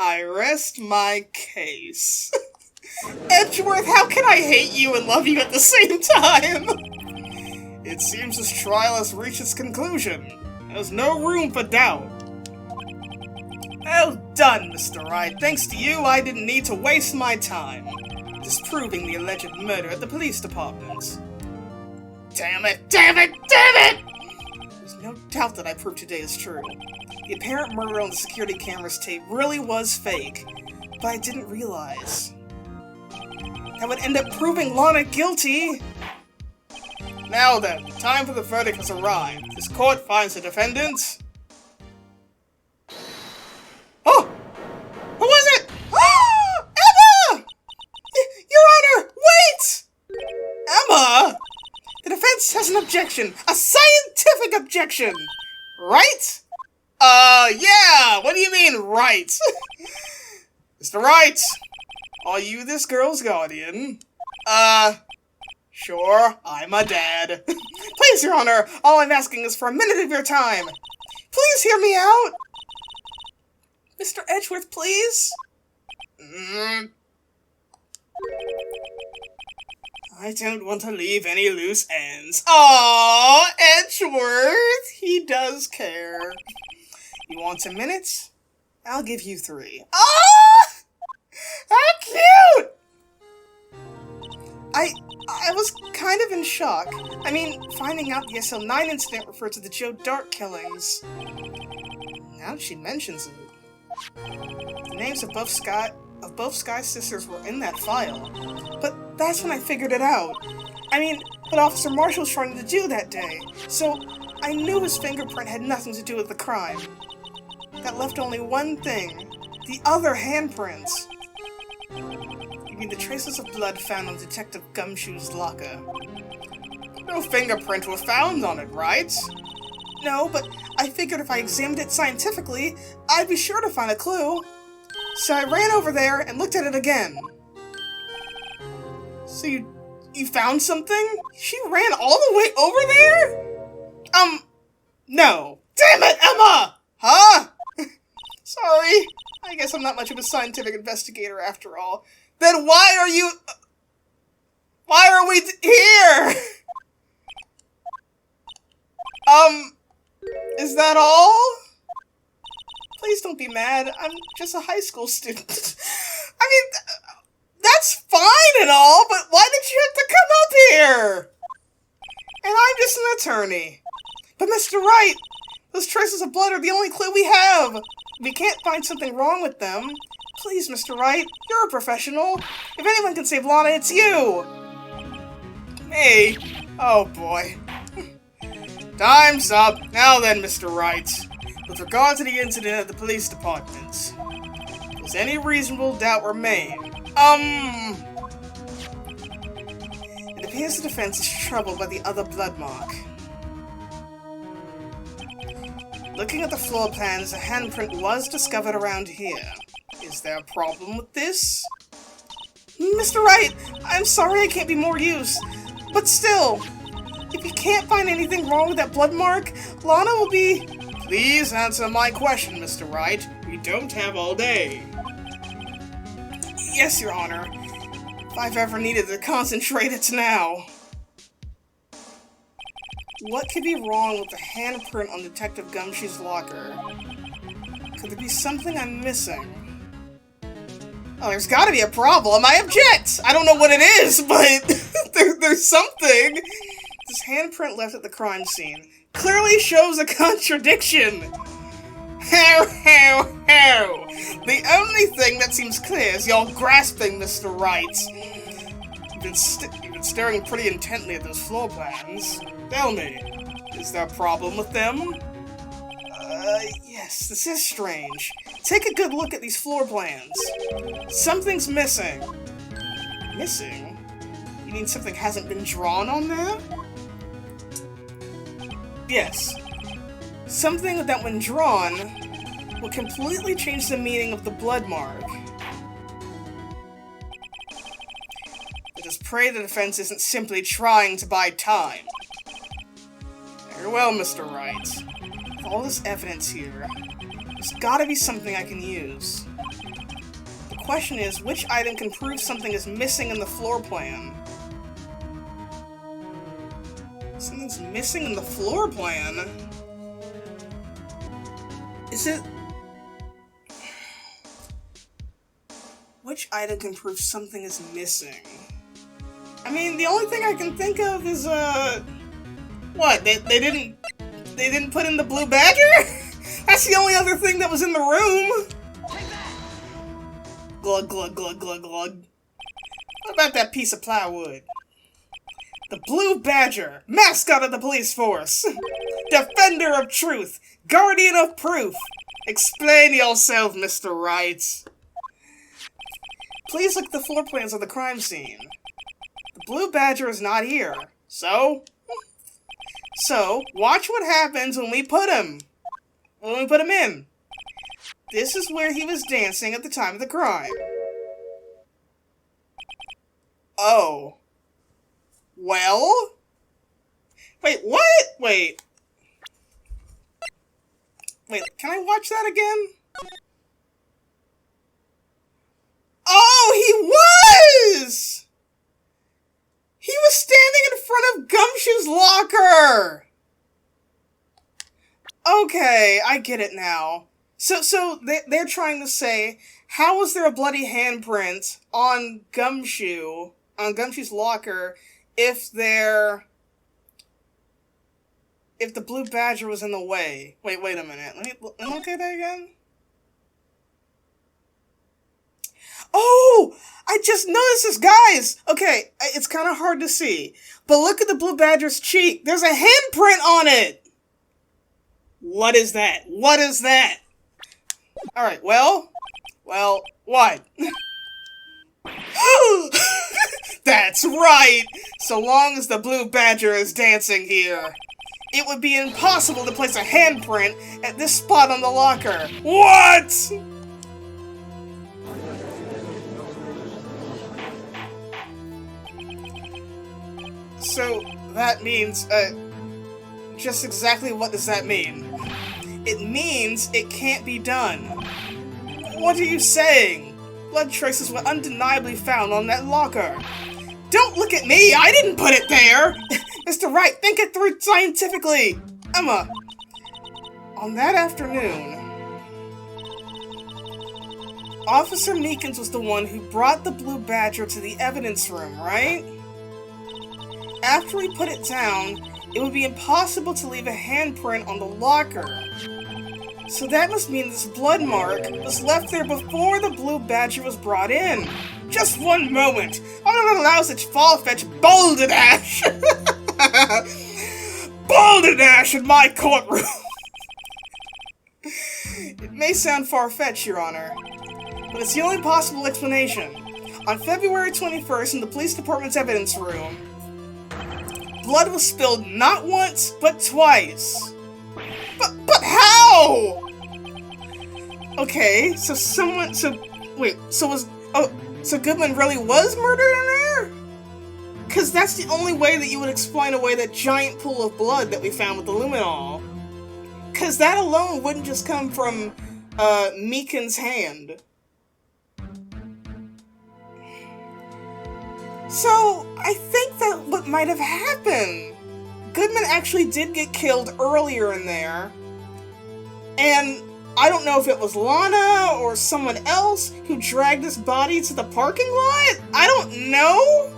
I rest my case. Edgeworth, how can I hate you and love you at the same time? It seems this trial has reached its conclusion. There's no room for doubt. Well done, Mr. Wright. Thanks to you, I didn't need to waste my time disproving the alleged murder at the police department. Damn it! Damn it! Damn it! There's no doubt that I proved today is true. The apparent murder on the security camera's tape really was fake, but I didn't realize that would end up proving Lana guilty. Now then, the time for the verdict has arrived. This court finds the defendant. Oh! Who was it? Oh! Emma! Your Honor, wait! Emma! The defense has an objection. A scientific objection! Right? Yeah! What do you mean, right? Mr. Wright, are you this girl's guardian? Sure, I'm a dad. Please, Your Honor, all I'm asking is for a minute of your time. Please hear me out. Mr. Edgeworth, please? I don't want to leave any loose ends. Aww, Edgeworth! He does care. You want a minute? I'll give you 3. Oh! How cute! I was kind of in shock. I mean, finding out the SL9 incident referred to the Joe Dart killings. Now that she mentions it. The names of both Sky's sisters were in that file. But that's when I figured it out. I mean, what Officer Marshall was trying to do that day. So, I knew his fingerprint had nothing to do with the crime. That left only one thing. The other handprints. You mean the traces of blood found on Detective Gumshoe's locker? No fingerprint were found on it, right? No, but I figured if I examined it scientifically, I'd be sure to find a clue. So I ran over there and looked at it again. So you found something? She ran all the way over there? No. Damn it, Emma! Huh? Sorry. I guess I'm not much of a scientific investigator after all. Then why are we here? Is that all? Please don't be mad. I'm just a high school student. I mean, that's fine and all, but why did you have to come up here? And I'm just an attorney. But Mr. Wright, those traces of blood are the only clue we have. If we can't find something wrong with them, please, Mr. Wright, you're a professional. If anyone can save Lana, it's you. Me? Oh boy. Time's up. Now then, Mr. Wright. With regard to the incident at the police department, does any reasonable doubt remain? It appears the defense is troubled by the other blood mark. Looking at the floor plans, a handprint was discovered around here. Is there a problem with this? Mr. Wright, I'm sorry I can't be more use, but still, if you can't find anything wrong with that blood mark, Lana will be... Please answer my question, Mr. Wright. We don't have all day. Yes, Your Honor. If I've ever needed to concentrate, it's now. What could be wrong with the handprint on Detective Gumshoe's locker? Could there be something I'm missing? Oh, there's gotta be a problem. I object! I don't know what it is, but there's something. This handprint left at the crime scene clearly shows a contradiction. How? The only thing that seems clear is you're grasping, Mr. Wright. You've been staring pretty intently at those floor plans. Tell me, is there a problem with them? Yes, this is strange. Take a good look at these floor plans. Something's missing. Missing? You mean something hasn't been drawn on there? Yes. Something that when drawn will completely change the meaning of the blood mark. Let us pray the defense isn't simply trying to buy time. Very well, Mr. Wright. With all this evidence here, there's gotta be something I can use. The question is, which item can prove something is missing in the floor plan? Something's missing in the floor plan? Is it... Which item can prove something is missing? I mean, the only thing I can think of is, what? They didn't put in the blue badger? That's the only other thing that was in the room! Glug, glug, glug, glug, glug. What about that piece of plywood? The Blue Badger, mascot of the police force. Defender of truth, guardian of proof. Explain yourself, Mr. Wright. Please look at the floor plans of the crime scene. The Blue Badger is not here. So, watch what happens when we put him. When we put him in. This is where he was dancing at the time of the crime. Oh. Well? Wait, what? Wait, can I watch that again? Oh, he was! He was standing in front of Gumshoe's locker! Okay, I get it now. So they're trying to say, how was there a bloody handprint on Gumshoe's locker if the blue badger was in the way. Wait a minute. Let me look at that again. Oh! I just noticed this, guys! Okay, it's kind of hard to see. But look at the blue badger's cheek. There's a handprint on it! What is that? What is that? Alright, well, what? That's right! So long as the blue badger is dancing here. It would be impossible to place a handprint at this spot on the locker. What?! So, that means, just exactly what does that mean? It means it can't be done. What are you saying? Blood traces were undeniably found on that locker. Don't look at me! I didn't put it there! Mr. Wright, think it through scientifically! Emma, on that afternoon, Officer Meekins was the one who brought the blue badger to the evidence room, right? After he put it down, it would be impossible to leave a handprint on the locker. So that must mean this blood mark was left there before the blue badger was brought in. Just one moment. I don't allow such far-fetched balderdash. Balderdash in my courtroom. It may sound far-fetched, Your Honor, but it's the only possible explanation. On February 21st, in the police department's evidence room, blood was spilled not once, but twice. But how? Okay, so Goodman really was murdered in there? Because that's the only way that you would explain away that giant pool of blood that we found with the luminol. Because that alone wouldn't just come from, Meekin's hand. So, I think that what might have happened. Goodman actually did get killed earlier in there. And I don't know if it was Lana or someone else who dragged his body to the parking lot? I don't know.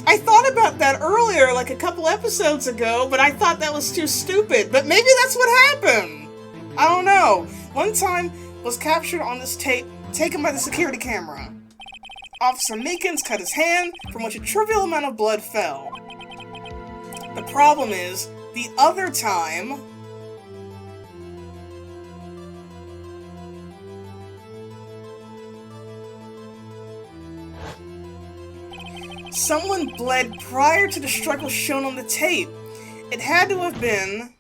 I thought about that earlier, like a couple episodes ago, but I thought that was too stupid. But maybe that's what happened. I don't know. One time was captured on this tape taken by the security camera. Officer Meekins cut his hand, from which a trivial amount of blood fell. The problem is, the other time, someone bled prior to the struggle shown on the tape. It had to have been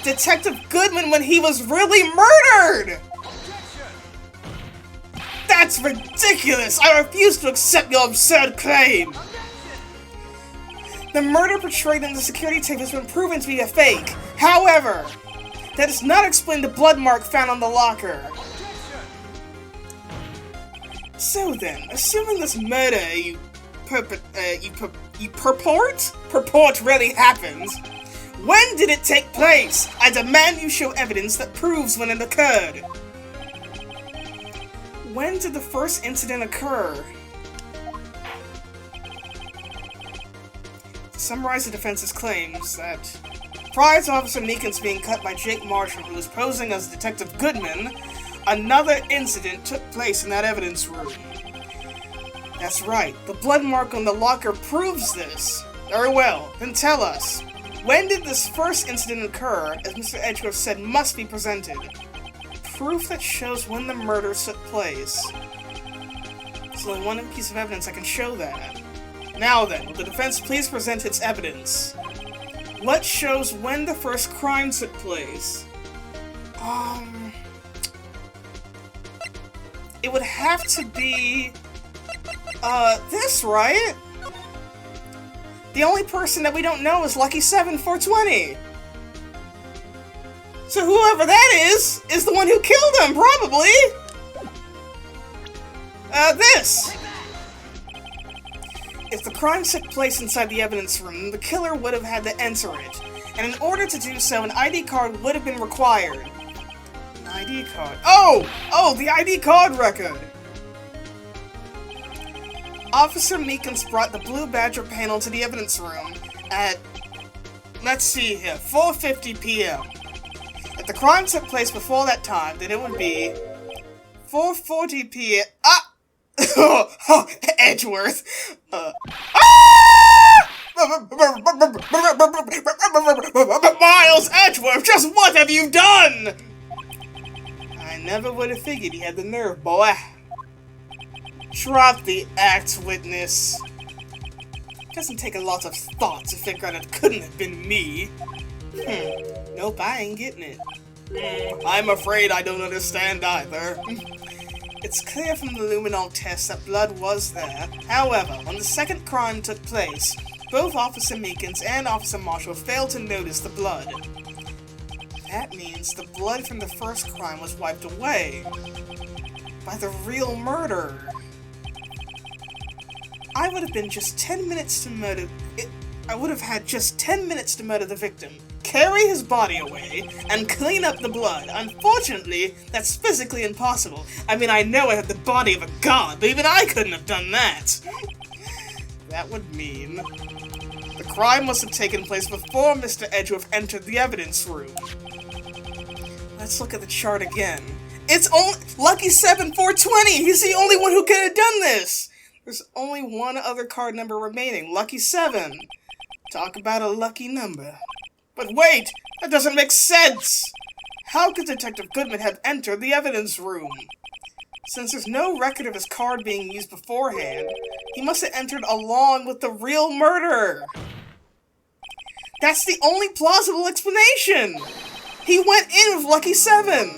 Detective Goodman when he was really murdered! That's ridiculous! I refuse to accept your absurd claim! The murder portrayed in the security tape has been proven to be a fake. However, that does not explain the blood mark found on the locker. So then, assuming this murder you purport really happened, when did it take place? I demand you show evidence that proves when it occurred. When did the first incident occur? To summarize the defense's claims that prior to Officer Meekins being cut by Jake Marshall, who was posing as Detective Goodman, another incident took place in that evidence room. That's right, the blood mark on the locker proves this. Very well, then tell us, when did this first incident occur, as Mr. Edgeworth said must be presented? Proof that shows when the murder took place. There's only one piece of evidence I can show that. Now then, will the defense please present its evidence? What shows when the first crime took place? It would have to be, this, right? The only person that we don't know is Lucky 7420. So whoever that is the one who killed him, probably! This! If the crime took place inside the evidence room, the killer would have had to enter it. And in order to do so, an ID card would have been required. An ID card. Oh, the ID card record! Officer Meekins brought the Blue Badger panel to the evidence room at, let's see here, 4:50 p.m. If the crime took place before that time, then it would be 4:40 p.m. Edgeworth. Miles Edgeworth, just what have you done? I never would have figured he had the nerve, boy. Drop the act, witness. Doesn't take a lot of thought to figure out it couldn't have been me. Nope, I ain't getting it. I'm afraid I don't understand either. It's clear from the luminol test that blood was there. However, when the second crime took place, both Officer Meekins and Officer Marshall failed to notice the blood. That means the blood from the first crime was wiped away by the real murderer. I would have had just 10 minutes to murder the victim, carry his body away, and clean up the blood. Unfortunately, that's physically impossible. I mean, I know I have the body of a god, but even I couldn't have done that. That would mean the crime must have taken place before Mr. Edgeworth entered the evidence room. Let's look at the chart again. It's only Lucky 7 420! He's the only one who could have done this! There's only one other card number remaining, Lucky 7. Talk about a lucky number. But wait! That doesn't make sense! How could Detective Goodman have entered the evidence room? Since there's no record of his card being used beforehand, he must have entered along with the real murderer! That's the only plausible explanation! He went in with Lucky 7!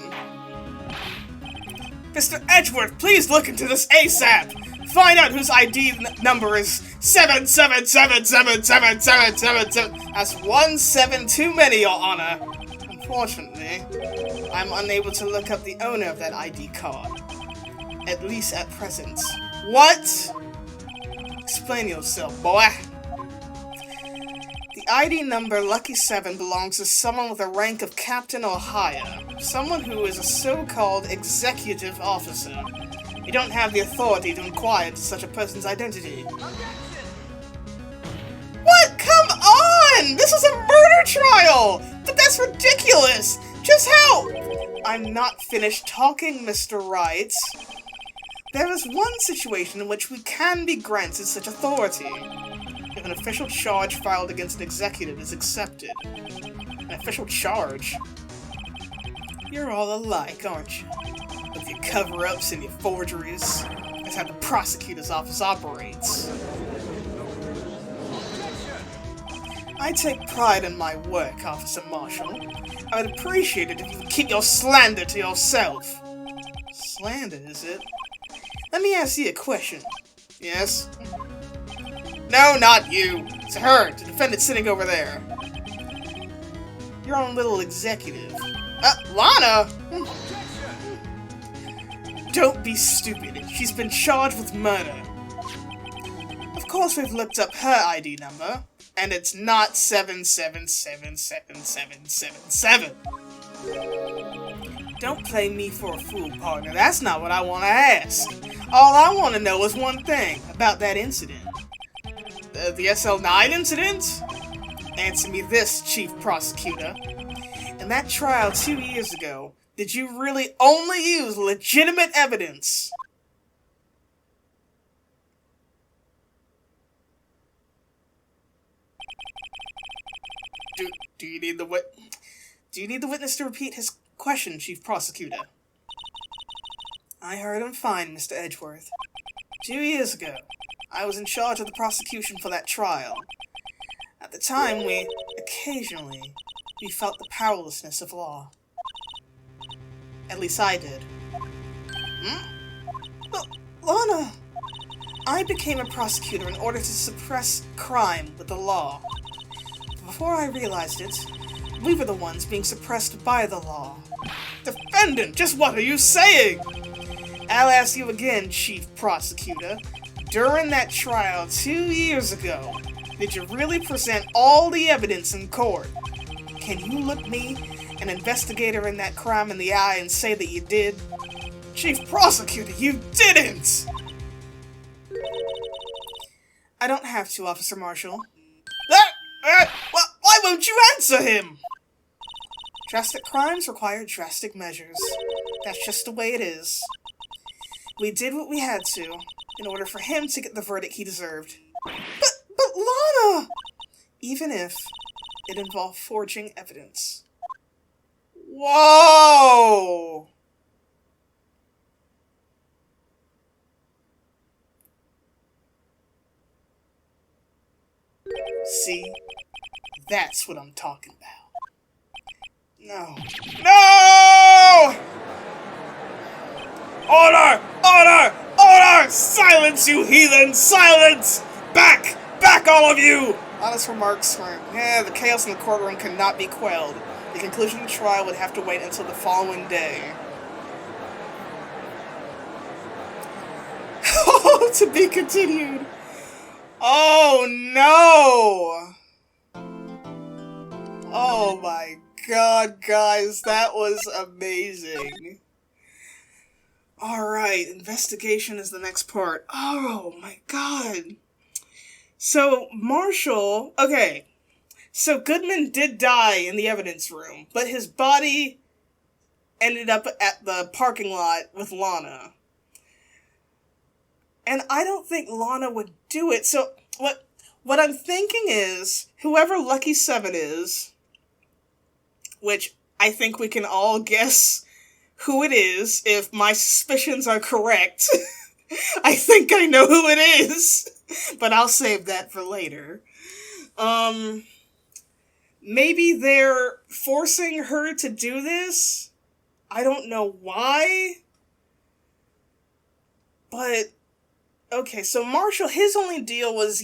Mr. Edgeworth, please look into this ASAP! Find out whose ID number is 777777777. That's 17 too many, Your Honor. Unfortunately, I'm unable to look up the owner of that ID card. At least at present. What? Explain yourself, boy. The ID number Lucky 7 belongs to someone with a rank of captain or higher. Someone who is a so-called executive officer. You don't have the authority to inquire into such a person's identity. What? Come on! This is a murder trial! But that's ridiculous! Just how? I'm not finished talking, Mr. Wright. There is one situation in which we can be granted such authority. If an official charge filed against an executive is accepted. An official charge? You're all alike, aren't you? With your cover-ups and your forgeries. That's how the prosecutor's office operates. I take pride in my work, Officer Marshall. I would appreciate it if you would keep your slander to yourself. Slander, is it? Let me ask you a question. Yes? No, not you. It's her, the defendant sitting over there. Your own little executive. Lana! Don't be stupid. She's been charged with murder. Of course we've looked up her ID number, and it's not 7777777. Don't play me for a fool, partner. That's not what I want to ask. All I want to know is one thing about that incident. The SL9 incident? Answer me this, Chief Prosecutor. In that trial 2 years ago, did you really only use legitimate evidence? Do you need the witness to repeat his question, Chief Prosecutor? I heard him fine, Mr. Edgeworth. 2 years ago, I was in charge of the prosecution for that trial. At the time, we felt the powerlessness of law. At least I did. Lana! I became a prosecutor in order to suppress crime with the law. Before I realized it, we were the ones being suppressed by the law. Defendant, just what are you saying? I'll ask you again, Chief Prosecutor. During that trial 2 years ago, did you really present all the evidence in court? Can you look me, an investigator in that crime, in the eye and say that you did? Chief Prosecutor, you didn't! I don't have to, Officer Marshall. Why won't you answer him? Drastic crimes require drastic measures. That's just the way it is. We did what we had to, in order for him to get the verdict he deserved. But Lana! Even if it involved forging evidence. Whoa! See? That's what I'm talking about. No. No! Order! Order! Order! Silence, you heathen! Silence! Back! Back, all of you! Honest remarks were, the chaos in the courtroom could not be quelled. The conclusion of the trial would have to wait until the following day. Oh, to be continued. Oh, no! Oh my god, guys, that was amazing. Alright, investigation is the next part. Oh my god. So, Marshall... Okay, so Goodman did die in the evidence room, but his body ended up at the parking lot with Lana. And I don't think Lana would do it, so what I'm thinking is, whoever Lucky 7 is, which I think we can all guess who it is if my suspicions are correct. I think I know who it is, but I'll save that for later. Maybe they're forcing her to do this? I don't know why. But, okay, so Marshall, his only deal was,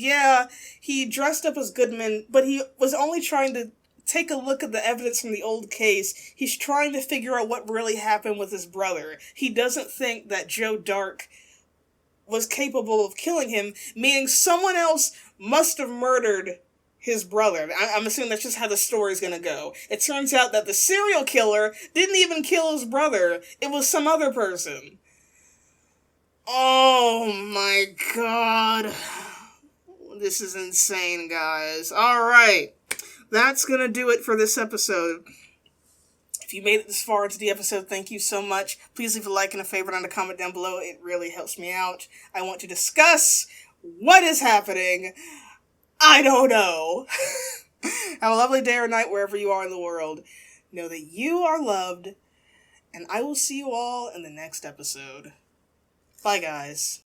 he dressed up as Goodman, but he was only trying to take a look at the evidence from the old case. He's trying to figure out what really happened with his brother. He doesn't think that Joe Dark was capable of killing him, meaning someone else must have murdered his brother. I'm assuming that's just how the story's gonna go. It turns out that the serial killer didn't even kill his brother. It was some other person. Oh my god. This is insane, guys. Alright. That's gonna do it for this episode. If you made it this far into the episode, thank you so much. Please leave a like and a favorite and a comment down below. It really helps me out. I want to discuss what is happening. I don't know. Have a lovely day or night wherever you are in the world. Know that you are loved, and I will see you all in the next episode. Bye, guys.